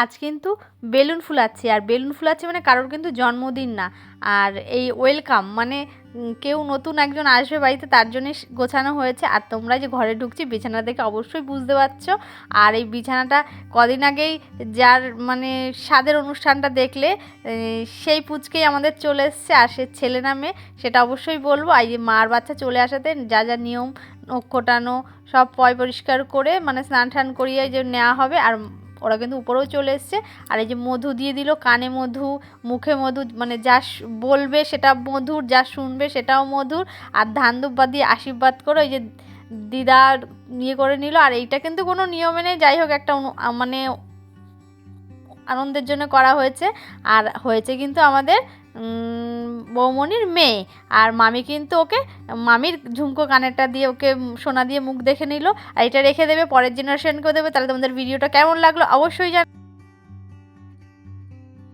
আজ কিন্তু বেলুন ফুলাচ্ছি, আর বেলুন ফুলাচ্ছি মানে কারোর কিন্তু জন্মদিন না, আর এই ওয়েলকাম মানে কেউ নতুন একজন আসবে বাড়িতে তার জন্যই গোছানো হয়েছে। আর তোমরা যে ঘরে ঢুকছি বিছানা দেখে অবশ্যই বুঝতে পারছো। আর এই বিছানাটা কদিন আগেই যার মানে স্বাদের অনুষ্ঠানটা দেখলে সেই পুচকেই আমাদের চলে এসছে, আর সে ছেলে না মেয়ে সেটা অবশ্যই বলবো। আর এই যে মার বাচ্চা চলে আসাতে যা যা নিয়ম নখ কোটানো সব পরিষ্কার করে মানে স্নান টান করিয়ে যে নেওয়া হবে। আর ওরা কিন্তু উপরেও চলে এসছে। আর এই যে মধু দিয়ে দিল, কানে মধু, মুখে মধু, মানে যা বলবে সেটা মধুর, যা শুনবে সেটাও মধুর। আর ধান দুব্বা দিয়ে আশীর্বাদ করে ওই যে দিদার ইয়ে করে নিল। আর এইটা কিন্তু কোনো নিয়মে নেই, যাই হোক একটা মানে আনন্দের জন্য করা হয়েছে। আর হয়েছে কিন্তু আমাদের বৌমনির মেয়ে, আর মামি কিন্তু ওকে মামির ঝুমকো কানেরটা দিয়ে ওকে সোনা দিয়ে মুখ দেখে নিল। আর এটা রেখে দেবে, পরের জেনারেশনকেও দেবে। তাহলে তোমাদের ভিডিওটা কেমন লাগলো অবশ্যই জানাবে।